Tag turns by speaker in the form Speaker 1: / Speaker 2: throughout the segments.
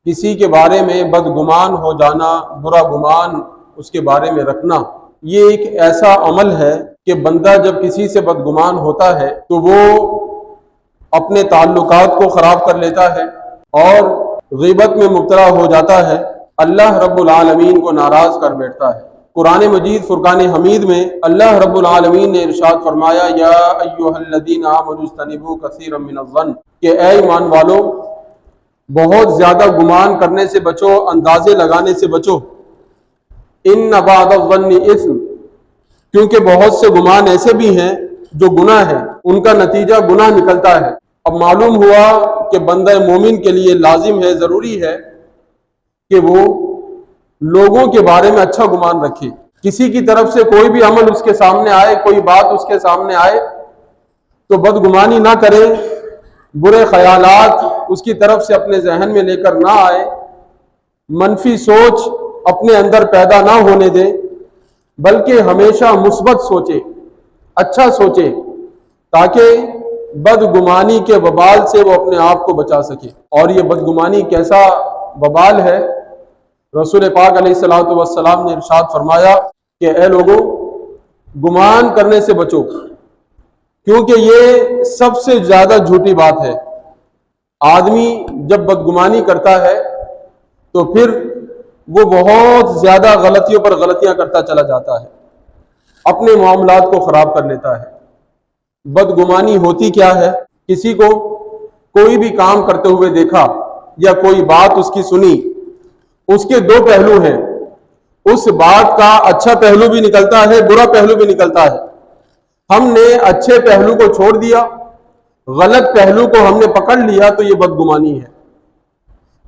Speaker 1: کسی کے بارے میں بدگمان ہو جانا، برا گمان اس کے بارے میں رکھنا، یہ ایک ایسا عمل ہے کہ بندہ جب کسی سے بدگمان ہوتا ہے تو وہ اپنے تعلقات کو خراب کر لیتا ہے اور غیبت میں مبتلا ہو جاتا ہے، اللہ رب العالمین کو ناراض کر بیٹھتا ہے۔ قرآن مجید فرقان حمید میں اللہ رب العالمین نے ارشاد فرمایا، یا ایھا الذین آمنوا اجتنبوا کثیرا من الظن، کہ اے ایمان والو بہت زیادہ گمان کرنے سے بچو، اندازے لگانے سے بچو، ان بعض الظن اثم، کیونکہ بہت سے گمان ایسے بھی ہیں جو گناہ ہے، ان کا نتیجہ گناہ نکلتا ہے۔ اب معلوم ہوا کہ بندہ مومن کے لیے لازم ہے، ضروری ہے کہ وہ لوگوں کے بارے میں اچھا گمان رکھے۔ کسی کی طرف سے کوئی بھی عمل اس کے سامنے آئے، کوئی بات اس کے سامنے آئے تو بدگمانی نہ کرے، برے خیالات اس کی طرف سے اپنے ذہن میں لے کر نہ آئے، منفی سوچ اپنے اندر پیدا نہ ہونے دے، بلکہ ہمیشہ مثبت سوچے، اچھا سوچے، تاکہ بدگمانی کے وبال سے وہ اپنے آپ کو بچا سکے۔ اور یہ بدگمانی کیسا وبال ہے؟ رسول پاک علیہ الصلوۃ والسلام نے ارشاد فرمایا کہ اے لوگو گمان کرنے سے بچو، کیونکہ یہ سب سے زیادہ جھوٹی بات ہے۔ آدمی جب بدگمانی کرتا ہے تو پھر وہ بہت زیادہ غلطیوں پر غلطیاں کرتا چلا جاتا ہے، اپنے معاملات کو خراب کر لیتا ہے۔ بدگمانی ہوتی کیا ہے؟ کسی کو کوئی بھی کام کرتے ہوئے دیکھا یا کوئی بات اس کی سنی، اس کے دو پہلو ہیں، اس بات کا اچھا پہلو بھی نکلتا ہے، برا پہلو بھی نکلتا ہے۔ ہم نے اچھے پہلو کو چھوڑ دیا، غلط پہلو کو ہم نے پکڑ لیا تو یہ بدگمانی ہے۔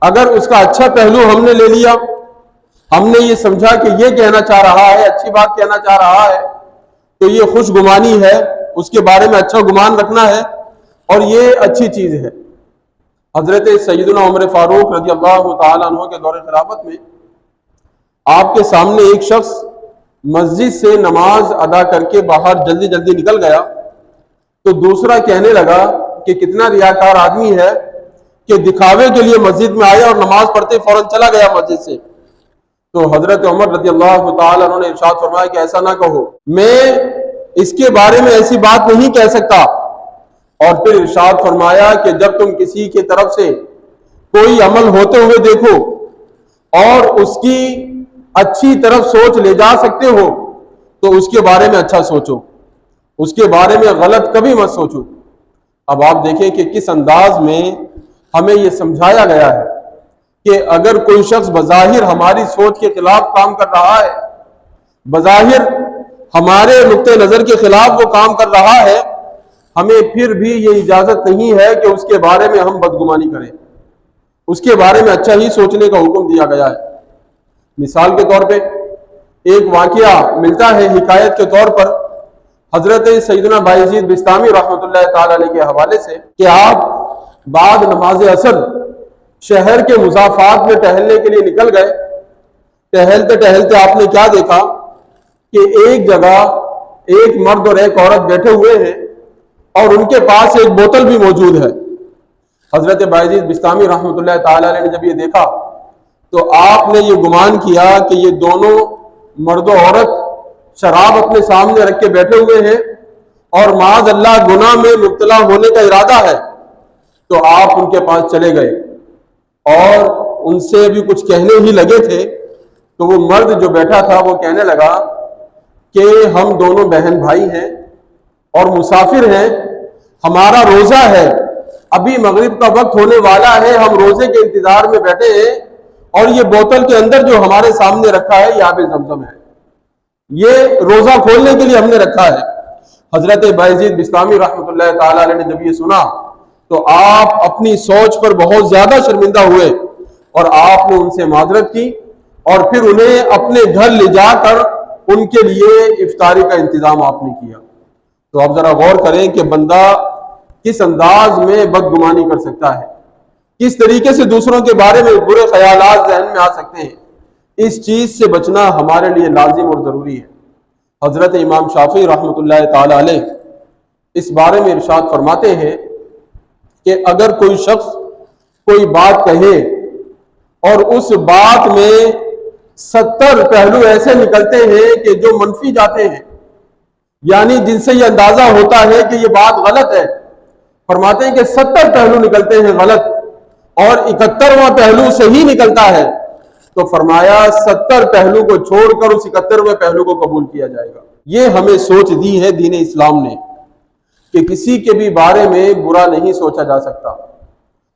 Speaker 1: اگر اس کا اچھا پہلو ہم نے لے لیا، ہم نے یہ سمجھا کہ یہ کہنا چاہ رہا ہے، اچھی بات کہنا چاہ رہا ہے، تو یہ خوش گمانی ہے، اس کے بارے میں اچھا گمان رکھنا ہے اور یہ اچھی چیز ہے۔ حضرت سیدنا عمر فاروق رضی اللہ تعالیٰ عنہ کے دور خلافت میں آپ کے سامنے ایک شخص مسجد سے نماز ادا کر کے باہر جلدی جلدی نکل گیا تو دوسرا کہنے لگا کہ کتنا ریاکار آدمی ہے کہ دکھاوے کے لیے مسجد میں آیا اور نماز پڑھتے فوراً چلا گیا مسجد سے۔ تو حضرت عمر رضی اللہ تعالیٰ عنہ نے ارشاد فرمایا کہ ایسا نہ کہو، میں اس کے بارے میں ایسی بات نہیں کہہ سکتا۔ اور پھر ارشاد فرمایا کہ جب تم کسی کی طرف سے کوئی عمل ہوتے ہوئے دیکھو اور اس کی اچھی طرف سوچ لے جا سکتے ہو تو اس کے بارے میں اچھا سوچو، اس کے بارے میں غلط کبھی مت سوچو۔ اب آپ دیکھیں کہ کس انداز میں ہمیں یہ سمجھایا گیا ہے کہ اگر کوئی شخص بظاہر ہماری سوچ کے خلاف کام کر رہا ہے، بظاہر ہمارے نقطہ نظر کے خلاف وہ کام کر رہا ہے، ہمیں پھر بھی یہ اجازت نہیں ہے کہ اس کے بارے میں ہم بدگمانی کریں، اس کے بارے میں اچھا ہی سوچنے کا حکم دیا گیا ہے۔ مثال کے طور پہ ایک واقعہ ملتا ہے حکایت کے طور پر حضرت سیدنا بایزید بستامی رحمۃ اللہ تعالی علیہ کے حوالے سے کہ آپ بعد نماز عصر شہر کے مضافات میں ٹہلنے کے لیے نکل گئے۔ ٹہلتے ٹہلتے آپ نے کیا دیکھا کہ ایک جگہ ایک مرد اور ایک عورت بیٹھے ہوئے ہیں اور ان کے پاس ایک بوتل بھی موجود ہے۔ حضرت بایزید بستامی رحمۃ اللہ تعالی علیہ نے جب یہ دیکھا تو آپ نے یہ گمان کیا کہ یہ دونوں مرد و عورت شراب اپنے سامنے رکھ کے بیٹھے ہوئے ہیں اور معاذ اللہ گناہ میں مبتلا ہونے کا ارادہ ہے۔ تو آپ ان کے پاس چلے گئے اور ان سے بھی کچھ کہنے ہی لگے تھے تو وہ مرد جو بیٹھا تھا وہ کہنے لگا کہ ہم دونوں بہن بھائی ہیں اور مسافر ہیں، ہمارا روزہ ہے، ابھی مغرب کا وقت ہونے والا ہے، ہم روزے کے انتظار میں بیٹھے ہیں اور یہ بوتل کے اندر جو ہمارے سامنے رکھا ہے یہ آب زمزم ہے، یہ روزہ کھولنے کے لیے ہم نے رکھا ہے۔ حضرت بایزید بستامی رحمۃ اللہ تعالی علیہ نے جب یہ سنا تو آپ اپنی سوچ پر بہت زیادہ شرمندہ ہوئے اور آپ نے ان سے معذرت کی اور پھر انہیں اپنے گھر لے جا کر ان کے لیے افطاری کا انتظام آپ نے کیا۔ تو آپ ذرا غور کریں کہ بندہ کس انداز میں بدگمانی کر سکتا ہے، کس طریقے سے دوسروں کے بارے میں برے خیالات ذہن میں آ سکتے ہیں۔ اس چیز سے بچنا ہمارے لیے لازم اور ضروری ہے۔ حضرت امام شافعی رحمۃ اللہ تعالی علیہ اس بارے میں ارشاد فرماتے ہیں کہ اگر کوئی شخص کوئی بات کہے اور اس بات میں 70 پہلو ایسے نکلتے ہیں کہ جو منفی جاتے ہیں، یعنی جن سے یہ اندازہ ہوتا ہے کہ یہ بات غلط ہے۔ فرماتے ہیں کہ 70 پہلو نکلتے ہیں غلط اور 71واں پہلو صحیح نکلتا ہے، تو فرمایا 70 پہلو کو چھوڑ کر اس 71ویں پہلو کو قبول کیا جائے گا۔ یہ ہمیں سوچ دی ہے دین اسلام نے کہ کسی کے بھی بارے میں برا نہیں سوچا جا سکتا۔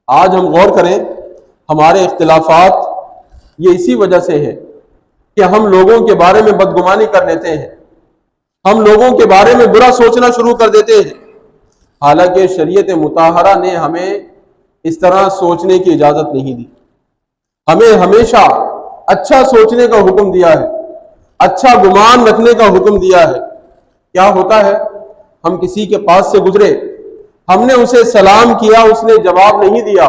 Speaker 1: آج ہم غور کریں، ہمارے اختلافات یہ اسی وجہ سے ہے کہ ہم لوگوں کے بارے میں بدگمانی کر لیتے ہیں، ہم لوگوں کے بارے میں برا سوچنا شروع کر دیتے ہیں، حالانکہ شریعت مطہرہ نے ہمیں اس طرح سوچنے کی اجازت نہیں دی۔ ہمیں ہمیشہ اچھا سوچنے کا حکم دیا ہے، اچھا گمان رکھنے کا حکم دیا ہے۔ کیا ہوتا ہے، ہم کسی کے پاس سے گزرے، ہم نے اسے سلام کیا، اس نے جواب نہیں دیا،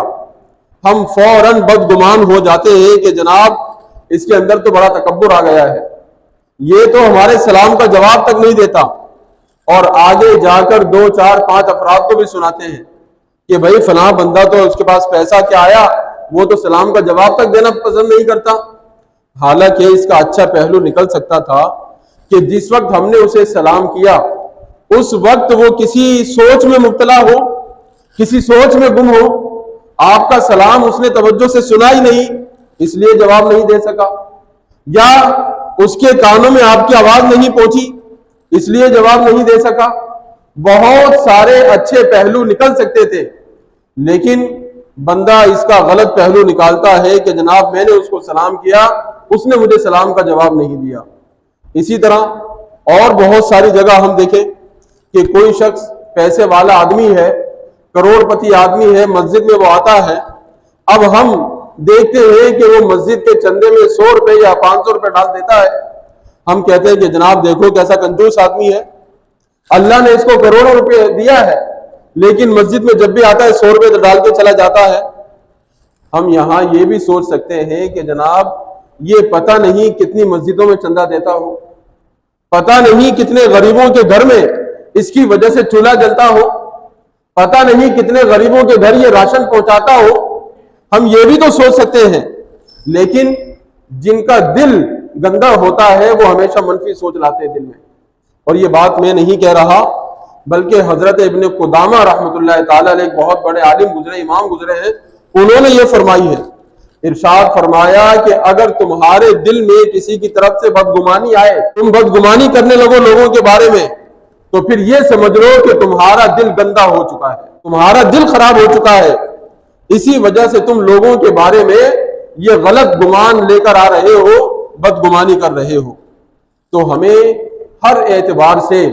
Speaker 1: ہم فوراً بدگمان ہو جاتے ہیں کہ جناب اس کے اندر تو بڑا تکبر آ گیا ہے، یہ تو ہمارے سلام کا جواب تک نہیں دیتا، اور آگے جا کر 2 4 5 افراد کو بھی سناتے ہیں کہ بھائی فلاں بندہ تو اس کے پاس پیسہ کیا آیا، وہ تو سلام کا جواب تک دینا پسند نہیں کرتا۔ حالانکہ اس کا اچھا پہلو نکل سکتا تھا کہ جس وقت ہم نے اسے سلام کیا اس وقت وہ کسی سوچ میں مبتلا ہو، کسی سوچ میں گم ہو، آپ کا سلام اس نے توجہ سے سنا ہی نہیں، اس لیے جواب نہیں دے سکا، یا اس کے کانوں میں آپ کی آواز نہیں پہنچی اس لیے جواب نہیں دے سکا۔ بہت سارے اچھے پہلو نکل سکتے تھے، لیکن بندہ اس کا غلط پہلو نکالتا ہے کہ جناب میں نے اس کو سلام کیا، اس نے مجھے سلام کا جواب نہیں دیا۔ اسی طرح اور بہت ساری جگہ ہم دیکھیں کہ کوئی شخص پیسے والا آدمی ہے، کروڑ پتی آدمی ہے، مسجد میں وہ آتا ہے، اب ہم دیکھتے ہیں کہ وہ مسجد کے چندے میں 100 روپے یا 500 روپے ڈال دیتا ہے، ہم کہتے ہیں کہ جناب دیکھو کیسا کنجوس آدمی ہے، اللہ نے اس کو کروڑوں روپے دیا ہے لیکن مسجد میں جب بھی آتا ہے 100 روپے ڈال کے چلا جاتا ہے۔ ہم یہاں یہ بھی سوچ سکتے ہیں کہ جناب یہ پتہ نہیں کتنی مسجدوں میں چندہ دیتا ہو، پتہ نہیں کتنے غریبوں کے گھر میں اس کی وجہ سے چولہا جلتا ہو، پتہ نہیں کتنے غریبوں کے گھر یہ راشن پہنچاتا ہو، ہم یہ بھی تو سوچ سکتے ہیں۔ لیکن جن کا دل گندا ہوتا ہے وہ ہمیشہ منفی سوچ لاتے ہیں دل میں، اور یہ بات میں نہیں کہہ رہا بلکہ حضرت ابن قدامہ رحمۃ اللہ تعالی علیہ ایک بہت بڑے عالم گزرے، امام گزرے ہیں، انہوں نے یہ فرمائی ہے، ارشاد فرمایا کہ اگر تمہارے دل میں کسی کی طرف سے بدگمانی آئے، تم بدگمانی کرنے لگو لوگوں کے بارے میں، تو پھر یہ سمجھ لو کہ تمہارا دل گندا ہو چکا ہے، تمہارا دل خراب ہو چکا ہے، اسی وجہ سے تم لوگوں کے بارے میں یہ غلط گمان لے کر آ رہے ہو، بدگمانی کر رہے ہو۔ تو ہمیں ہر اعتبار سے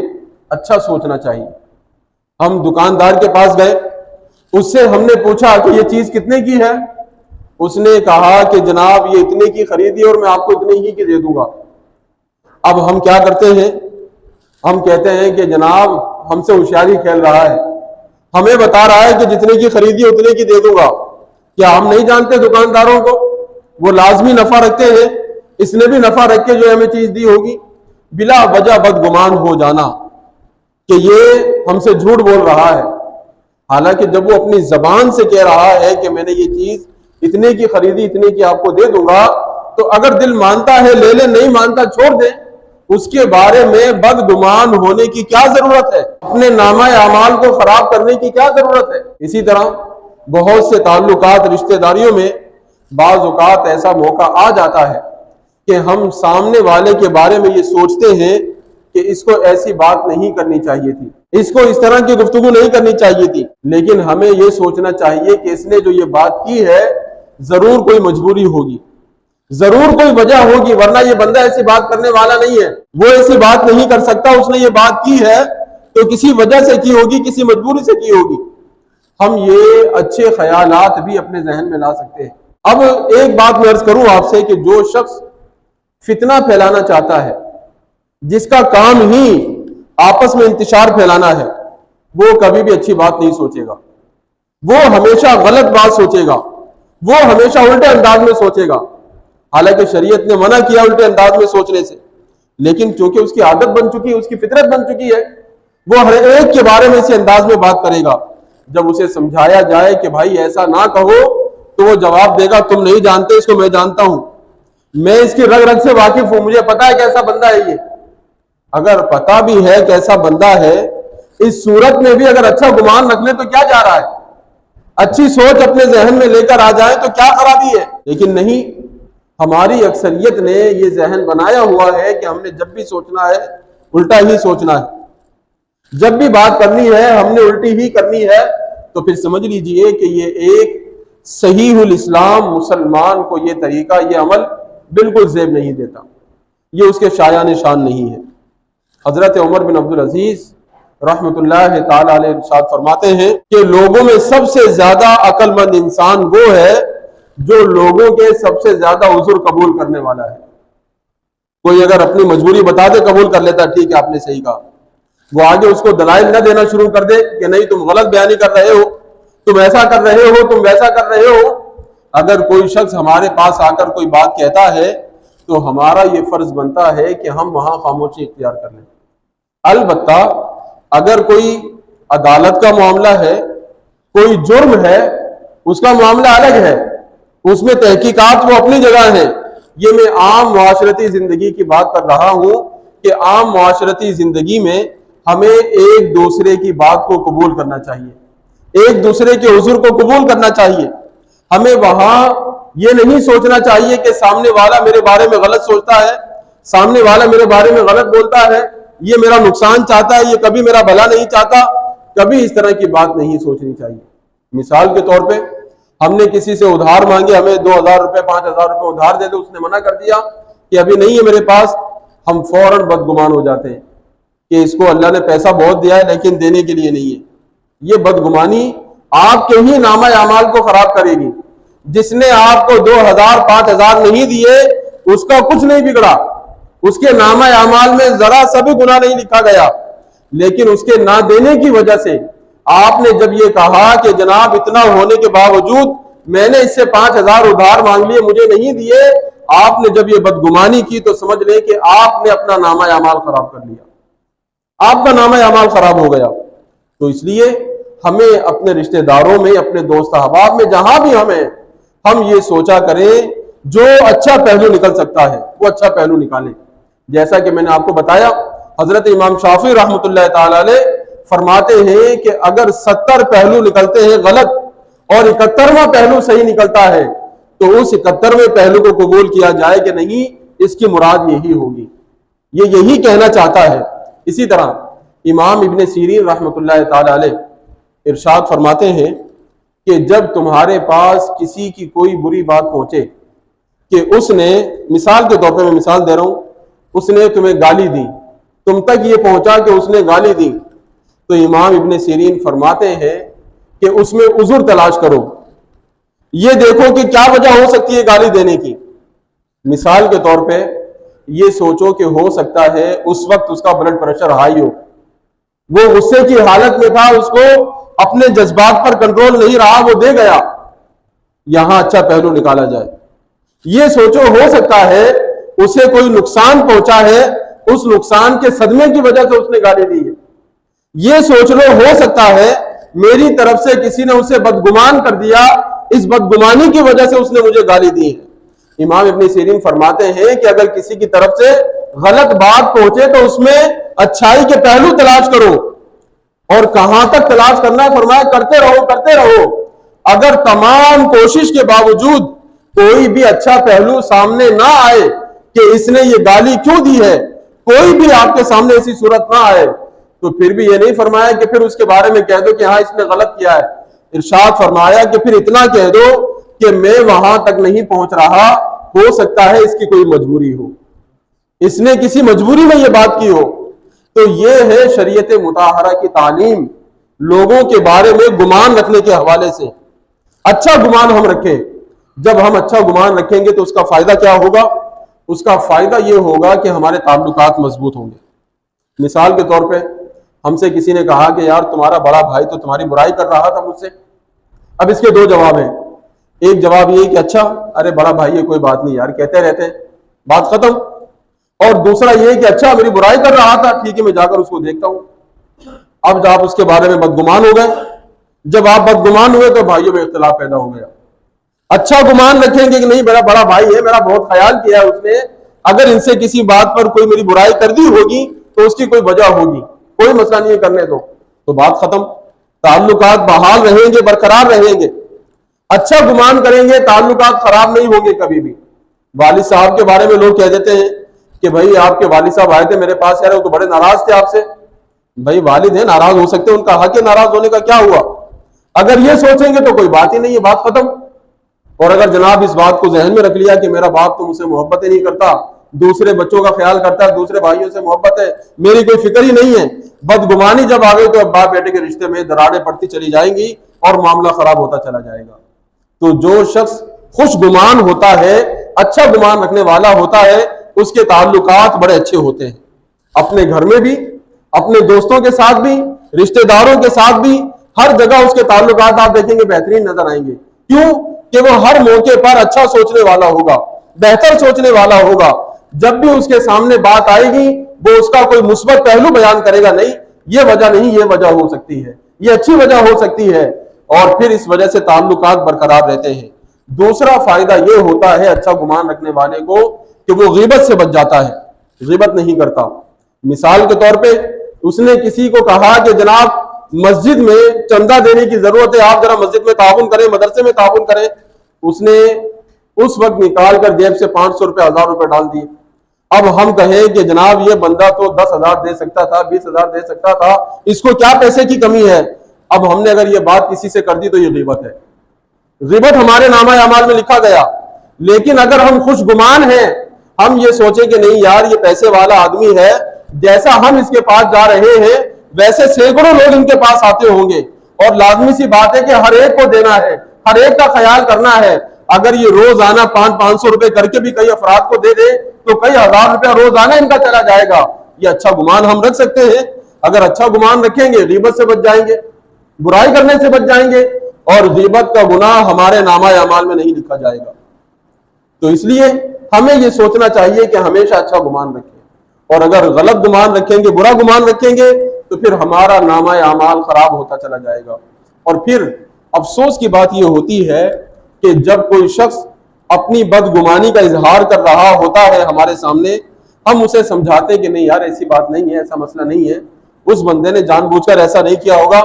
Speaker 1: اچھا سوچنا چاہیے۔ ہم دکاندار کے پاس گئے، اس سے ہم نے پوچھا کہ یہ چیز کتنے کی ہے، اس نے کہا کہ جناب یہ اتنے کی خریدی اور میں آپ کو اتنے ہی کی دے دوں گا۔ اب ہم کیا کرتے ہیں، ہم کہتے ہیں کہ جناب ہم سے ہوشیاری کھیل رہا ہے، ہمیں بتا رہا ہے کہ جتنے کی خریدی اتنے کی دے دوں گا۔ کیا ہم نہیں جانتے دکانداروں کو، وہ لازمی نفع رکھتے ہیں، اس نے بھی نفع رکھ کے جو ہمیں چیز دی ہوگی۔ بلا وجہ بدگمان ہو جانا کہ یہ ہم سے جھوٹ بول رہا ہے، حالانکہ جب وہ اپنی زبان سے کہہ رہا ہے کہ میں نے یہ چیز اتنے کی خریدی اتنے کی آپ کو دے دوں گا، تو اگر دل مانتا ہے لے لے، نہیں مانتا چھوڑ دے، اس کے بارے میں بدگمان ہونے کی کیا ضرورت ہے، اپنے نامہ اعمال کو خراب کرنے کی کیا ضرورت ہے۔ اسی طرح بہت سے تعلقات، رشتہ داریوں میں بعض اوقات ایسا موقع آ جاتا ہے کہ ہم سامنے والے کے بارے میں یہ سوچتے ہیں کہ اس کو ایسی بات نہیں کرنی چاہیے تھی، اس کو اس طرح کی گفتگو نہیں کرنی چاہیے تھی، لیکن ہمیں یہ سوچنا چاہیے کہ اس نے جو یہ بات کی ہے ضرور کوئی مجبوری ہوگی، ضرور کوئی وجہ ہوگی، ورنہ یہ بندہ ایسی بات کرنے والا نہیں ہے، وہ ایسی بات نہیں کر سکتا، اس نے یہ بات کی ہے تو کسی وجہ سے کی ہوگی، کسی مجبوری سے کی ہوگی۔ ہم یہ اچھے خیالات بھی اپنے ذہن میں لا سکتے ہیں۔ اب ایک بات میں عرض کروں آپ سے کہ جو شخص فتنہ پھیلانا چاہتا ہے، جس کا کام ہی آپس میں انتشار پھیلانا ہے، وہ کبھی بھی اچھی بات نہیں سوچے گا، وہ ہمیشہ غلط بات سوچے گا، وہ ہمیشہ الٹے انداز میں سوچے گا۔ حالانکہ شریعت نے منع کیا الٹے انداز میں سوچنے سے، لیکن چونکہ اس کی عادت بن چکی ہے، اس کی فطرت بن چکی ہے، وہ ہر ایک کے بارے میں اسی انداز میں بات کرے گا۔ جب اسے سمجھایا جائے کہ بھائی ایسا نہ کہو تو وہ جواب دے گا تم نہیں جانتے اس کو، میں جانتا ہوں، میں اس کی رگ رگ سے واقف ہوں، مجھے پتا ہے کیسا بندہ ہے یہ۔ اگر پتا بھی ہے کیسا بندہ ہے، اس صورت میں بھی اگر اچھا گمان رکھ لے تو کیا جا رہا ہے؟ اچھی سوچ اپنے ذہن میں لے کر آ جائیں تو کیا خرابی ہے؟ لیکن نہیں، ہماری اکثریت نے یہ ذہن بنایا ہوا ہے کہ ہم نے جب بھی سوچنا ہے الٹا ہی سوچنا ہے، جب بھی بات کرنی ہے ہم نے الٹی ہی کرنی ہے۔ تو پھر سمجھ لیجئے کہ یہ ایک صحیح الاسلام مسلمان کو یہ طریقہ، یہ عمل بالکل زیب نہیں دیتا، یہ اس کے شایان شان نہیں ہے۔ حضرت عمر بن عبدالعزیز رحمت اللہ تعالی علیہ ارشاد فرماتے ہیں کہ لوگوں میں سب سے زیادہ عقل مند انسان وہ ہے جو لوگوں کے سب سے زیادہ عذر قبول کرنے والا ہے۔ کوئی اگر اپنی مجبوری بتا دے قبول کر لیتا، ٹھیک ہے آپ نے صحیح کہا، وہ آگے اس کو دلائل نہ دینا شروع کر دے کہ نہیں تم غلط بیانی کر رہے ہو، تم ایسا کر رہے ہو، تم ویسا کر رہے ہو۔ اگر کوئی شخص ہمارے پاس آ کر کوئی بات کہتا ہے تو ہمارا یہ فرض بنتا ہے کہ ہم وہاں خاموشی اختیار کر لیں۔ البتہ اگر کوئی عدالت کا معاملہ ہے، کوئی جرم ہے، اس کا معاملہ الگ ہے، اس میں تحقیقات وہ اپنی جگہ ہیں۔ یہ میں عام معاشرتی زندگی کی بات کر رہا ہوں کہ عام معاشرتی زندگی میں ہمیں ایک دوسرے کی بات کو قبول کرنا چاہیے، ایک دوسرے کے عذر کو قبول کرنا چاہیے۔ ہمیں وہاں یہ نہیں سوچنا چاہیے کہ سامنے والا میرے بارے میں غلط سوچتا ہے، سامنے والا میرے بارے میں غلط بولتا ہے، یہ میرا نقصان چاہتا ہے، یہ کبھی میرا بھلا نہیں چاہتا۔ کبھی اس طرح کی بات نہیں سوچنی چاہیے۔ مثال کے طور پہ ہم نے کسی سے ادھار مانگے، ہمیں 2000 روپے 5000 روپے ادھار دے دے، اس نے منع کر دیا کہ ابھی نہیں ہے میرے پاس، ہم فوراً بدگمان ہو جاتے ہیں کہ اس کو اللہ نے پیسہ بہت دیا ہے لیکن دینے کے لیے نہیں ہے۔ یہ بدگمانی آپ کے ہی نامہ اعمال کو خراب کرے گی۔ جس نے آپ کو 2000 5000 نہیں دیے اس کا کچھ نہیں بگڑا، اس کے نامہ اعمال میں ذرا سا بھی گناہ نہیں لکھا گیا، لیکن اس کے نہ دینے کی وجہ سے آپ نے جب یہ کہا کہ جناب اتنا ہونے کے باوجود میں نے اس سے 5000 ادھار مانگ لیے مجھے نہیں دیے، آپ نے جب یہ بدگمانی کی تو سمجھ لیں کہ آپ نے اپنا نامہ اعمال خراب کر لیا، آپ کا نامہ اعمال خراب ہو گیا۔ تو اس لیے ہمیں اپنے رشتہ داروں میں، اپنے دوست احباب میں، جہاں بھی ہم یہ سوچا کریں جو اچھا پہلو نکل سکتا ہے وہ اچھا پہلو نکالیں۔ جیسا کہ میں نے آپ کو بتایا، حضرت امام شافعی رحمۃ اللہ تعالی علیہ فرماتے ہیں کہ اگر 70 پہلو نکلتے ہیں غلط اور 71واں پہلو صحیح نکلتا ہے تو اس 71ویں پہلو کو قبول کیا جائے کہ نہیں اس کی مراد یہی ہوگی، یہ یہی کہنا چاہتا ہے۔ اسی طرح امام ابن سیرین رحمۃ اللہ تعالی علیہ ارشاد فرماتے ہیں کہ جب تمہارے پاس کسی کی کوئی بری بات پہنچے کہ اس نے، مثال کے طور پہ میں مثال دے رہا ہوں، اس نے تمہیں گالی دی، تم تک یہ پہنچا کہ اس نے گالی دی، تو امام ابن سیرین فرماتے ہیں کہ اس میں عذر تلاش کرو، یہ دیکھو کہ کیا وجہ ہو سکتی ہے گالی دینے کی۔ مثال کے طور پہ یہ سوچو کہ ہو سکتا ہے اس وقت اس کا بلڈ پریشر ہائی ہو، وہ غصے کی حالت میں تھا، اس کو اپنے جذبات پر کنٹرول نہیں رہا، وہ دے گیا، یہاں اچھا پہلو نکالا جائے۔ یہ سوچو ہو سکتا ہے اسے کوئی نقصان پہنچا ہے، اس نقصان کے صدمے کی وجہ سے اس نے گالی دی ہے۔ یہ سوچ لو ہو سکتا ہے میری طرف سے کسی نے اسے بدگمان کر دیا، اس بدگمانی کی وجہ سے اس نے مجھے گالی دی ہے۔ امام ابن سیرین فرماتے ہیں کہ اگر کسی کی طرف سے غلط بات پہنچے تو اس میں اچھائی کے پہلو تلاش کرو، اور کہاں تک تلاش کرنا ہے فرمایا کرتے رہو کرتے رہو۔ اگر تمام کوشش کے باوجود کوئی بھی اچھا پہلو سامنے نہ آئے کہ اس نے یہ گالی کیوں دی ہے، کوئی بھی آپ کے سامنے ایسی صورت نہ آئے تو پھر بھی یہ نہیں فرمایا کہ پھر اس کے بارے میں کہہ دو کہ ہاں اس نے غلط کیا ہے۔ ارشاد فرمایا کہ پھر اتنا کہہ دو کہ میں وہاں تک نہیں پہنچ رہا، ہو سکتا ہے اس کی کوئی مجبوری ہو، اس نے کسی مجبوری میں یہ بات کی ہو۔ تو یہ ہے شریعت مطہرہ کی تعلیم لوگوں کے بارے میں گمان رکھنے کے حوالے سے۔ اچھا گمان ہم رکھیں، جب ہم اچھا گمان رکھیں گے تو اس کا فائدہ کیا ہوگا؟ اس کا فائدہ یہ ہوگا کہ ہمارے تعلقات مضبوط ہوں گے۔ مثال کے طور پہ ہم سے کسی نے کہا کہ یار تمہارا بڑا بھائی تو تمہاری برائی کر رہا تھا مجھ سے۔ اب اس کے دو جواب ہیں، ایک جواب یہ کہ اچھا ارے بڑا بھائی یہ کوئی بات نہیں یار، کہتے رہتے ہیں، بات ختم۔ اور دوسرا یہ کہ اچھا میری برائی کر رہا تھا، ٹھیک ہے میں جا کر اس کو دیکھتا ہوں۔ اب آپ اس کے بارے میں بدگمان ہو گئے، جب آپ بدگمان ہوئے تو بھائیوں میں اختلاف پیدا ہو گیا۔ اچھا گمان رکھیں گے کہ نہیں میرا بڑا بھائی ہے، میرا بہت خیال کیا ہے اس نے، اگر ان سے کسی بات پر کوئی میری برائی کر دی ہوگی تو اس کی کوئی وجہ ہوگی، کوئی مسئلہ نہیں ہے، کرنے دو، تو بات ختم۔ تعلقات بحال رہیں گے، برقرار رہیں گے، اچھا گمان کریں گے، تعلقات خراب نہیں ہوں گے کبھی بھی۔ والد صاحب کے بارے میں لوگ کہہ دیتے ہیں کہ بھائی آپ کے والد صاحب آئے تھے میرے پاس یار، وہ تو بڑے ناراض تھے آپ سے۔ بھائی والد ہیں، ناراض ہو سکتے ہیں، ان کا حق ہے ناراض ہونے کا، کیا ہوا؟ اگر یہ سوچیں گے تو کوئی بات ہی نہیں ہے، بات ختم۔ اور اگر جناب اس بات کو ذہن میں رکھ لیا کہ میرا باپ تو مجھ سے محبت ہی نہیں کرتا، دوسرے بچوں کا خیال کرتا ہے، دوسرے بھائیوں سے محبت ہے، میری کوئی فکر ہی نہیں ہے، بدگمانی جب آ گئی تو اب باپ بیٹے کے رشتے میں دراڑیں پڑتی چلی جائیں گی اور معاملہ خراب ہوتا چلا جائے گا۔ تو جو شخص خوش گمان ہوتا ہے، اچھا گمان رکھنے والا ہوتا ہے، اس کے تعلقات بڑے اچھے ہوتے ہیں، اپنے گھر میں بھی، اپنے دوستوں کے ساتھ بھی، رشتہ داروں کے ساتھ بھی، ہر جگہ اس کے تعلقات آپ دیکھیں گے بہترین نظر آئیں گے۔ کیوں؟ کہ وہ ہر موقع پر اچھا سوچنے والا ہوگا، بہتر سوچنے والا ہوگا۔ جب بھی اس کے سامنے بات آئے گی وہ اس کا کوئی مثبت پہلو بیان کرے گا، نہیں یہ وجہ نہیں، یہ وجہ ہو سکتی ہے، یہ اچھی وجہ ہو سکتی ہے، اور پھر اس وجہ سے تعلقات برقرار رہتے ہیں۔ دوسرا فائدہ یہ ہوتا ہے اچھا گمان رکھنے والے کو کہ وہ غیبت سے بچ جاتا ہے، غیبت نہیں کرتا۔ مثال کے طور پہ اس نے کسی کو کہا کہ جناب مسجد میں چندہ دینے کی ضرورت ہے، آپ ذرا مسجد میں تعاون کریں، مدرسے میں تعاون کریں۔ اس نے اس وقت نکال کر جیب سے 500 روپے 1000 روپے ڈال دیے۔ اب ہم کہیں کہ جناب یہ بندہ تو 10,000 دے سکتا تھا، 20,000 دے سکتا تھا، اس کو کیا پیسے کی کمی ہے؟ اب ہم نے اگر یہ بات کسی سے کر دی تو یہ غیبت ہے، غیبت ہمارے نامہ اعمال میں لکھا گیا۔ لیکن اگر ہم خوش گمان ہیں، ہم یہ سوچیں کہ نہیں یار یہ پیسے والا آدمی ہے، جیسا ہم اس کے پاس جا رہے ہیں ویسے سینکڑوں لوگ ان کے پاس آتے ہوں گے، اور لازمی سی بات ہے کہ ہر ایک کو دینا ہے، ہر ایک کا خیال کرنا ہے۔ اگر یہ روزانہ 500 روپے کر کے بھی کئی افراد کو دے دے تو کئی ہزار روپیہ روزانہ ان کا چلا جائے گا۔ یہ اچھا گمان ہم رکھ سکتے ہیں۔ اگر اچھا گمان رکھیں گے غیبت سے بچ جائیں گے، برائی کرنے سے بچ جائیں گے، اور غیبت کا گناہ ہمارے نامہ اعمال میں نہیں لکھا جائے گا۔ تو اس لیے ہمیں یہ سوچنا چاہیے کہ ہمیشہ اچھا گمان رکھیں، اور اگر غلط گمان رکھیں گے، برا گمان رکھیں گے تو پھر ہمارا نامہ اعمال خراب ہوتا چلا جائے گا۔ اور پھر افسوس کی بات یہ ہوتی ہے کہ جب کوئی شخص اپنی بدگمانی کا اظہار کر رہا ہوتا ہے ہمارے سامنے، ہم اسے سمجھاتے ہیں کہ نہیں یار ایسی بات نہیں ہے، ایسا مسئلہ نہیں ہے، اس بندے نے جان بوجھ کر ایسا نہیں کیا ہوگا،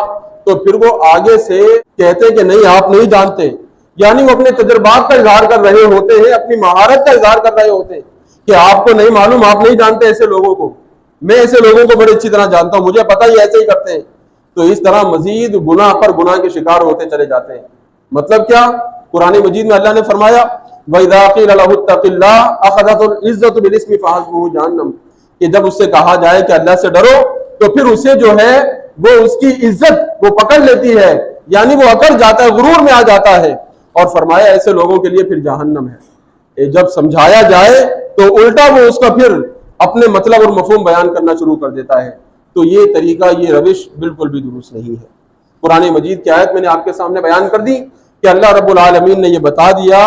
Speaker 1: تو پھر وہ آگے سے کہتے کہ نہیں آپ نہیں جانتے، یعنی وہ اپنے تجربات کا اظہار کر رہے ہوتے ہیں، اپنی مہارت کا اظہار کر رہے ہوتے ہیں کہ آپ کو نہیں معلوم، آپ نہیں جانتے ایسے لوگوں کو، میں ایسے لوگوں کو بڑی اچھی طرح جانتا ہوں، مجھے پتہ ہی ایسے ہی کرتے ہیں۔ تو اس طرح مزید گناہ پر گناہ کے شکار ہوتے چلے جاتے ہیں۔ مطلب کیا؟ قرآن مجید میں اللہ نے فرمایا وَإِذَا قِيلَ لَهُ اتَّقِ اللَّهَ أَخَذَتْهُ الْعِزَّةُ بِالْإِثْمِ فَحَسْبُهُ جَهَنَّمُ، کہ جب اس سے کہا جائے کہ اللہ سے ڈرو تو پھر اسے جو ہے وہ اس کی عزت وہ پکڑ لیتی ہے، یعنی وہ اکڑ جاتا ہے، غرور میں آ جاتا ہے، اور فرمایا ایسے لوگوں کے لیے پھر جہنم ہے۔ جب سمجھایا جائے تو الٹا وہ اس کا پھر اپنے مطلب اور مفہوم بیان کرنا شروع کر دیتا ہے۔ تو یہ طریقہ، یہ روش بالکل بھی درست نہیں ہے۔ قرآن مجید کی آیت میں نے آپ کے سامنے بیان کر دی کہ اللہ رب العالمین نے یہ بتا دیا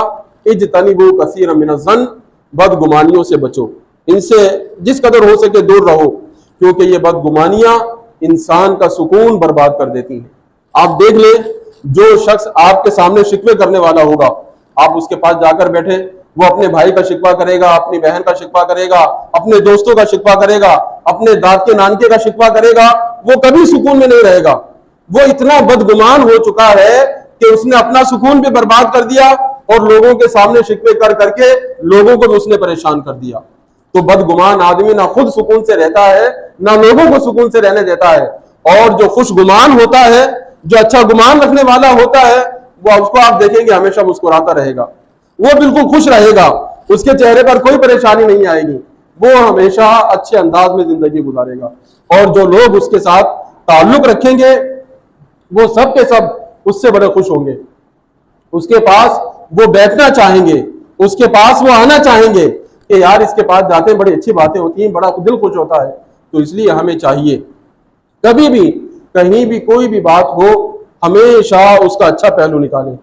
Speaker 1: اجتنبوا کثیرا من الظن، بدگمانیوں سے بچو، ان سے جس قدر ہو سکے دور رہو، کیونکہ یہ بدگمانیاں انسان کا سکون برباد کر دیتی ہیں۔ آپ دیکھ لیں جو شخص آپ کے سامنے شکوے کرنے والا ہوگا، آپ اس کے پاس جا کر بیٹھے، وہ اپنے بھائی کا شکوہ کرے گا، اپنی بہن کا شکوہ کرے گا، اپنے دوستوں کا شکوہ کرے گا، اپنے داد کے نانکے کا شکوہ کرے گا، وہ کبھی سکون میں نہیں رہے گا۔ وہ اتنا بدگمان ہو چکا ہے کہ اس نے اپنا سکون بھی برباد کر دیا، اور لوگوں کے سامنے شکوے کر کر کے لوگوں کو بھی اس نے پریشان کر دیا۔ تو بدگمان آدمی نہ خود سکون سے رہتا ہے، نہ لوگوں کو سکون سے رہنے دیتا ہے۔ اور جو خوش گمان ہوتا ہے، جو اچھا گمان رکھنے والا ہوتا ہے، وہ اس کو آپ دیکھیں گے ہمیشہ مسکراتا رہے گا، وہ بالکل خوش رہے گا، اس کے چہرے پر کوئی پریشانی نہیں آئے گی، وہ ہمیشہ اچھے انداز میں زندگی گزارے گا۔ اور جو لوگ اس کے ساتھ تعلق رکھیں گے وہ سب کے سب اس سے بڑے خوش ہوں گے، اس کے پاس وہ بیٹھنا چاہیں گے، اس کے پاس وہ آنا چاہیں گے کہ یار اس کے پاس جاتے ہیں بڑی اچھی باتیں ہوتی ہیں، بڑا دل خوش ہوتا ہے۔ تو اس لیے ہمیں چاہیے کبھی بھی کہیں بھی کوئی بھی بات ہو ہمیشہ اس کا اچھا پہلو نکالیں۔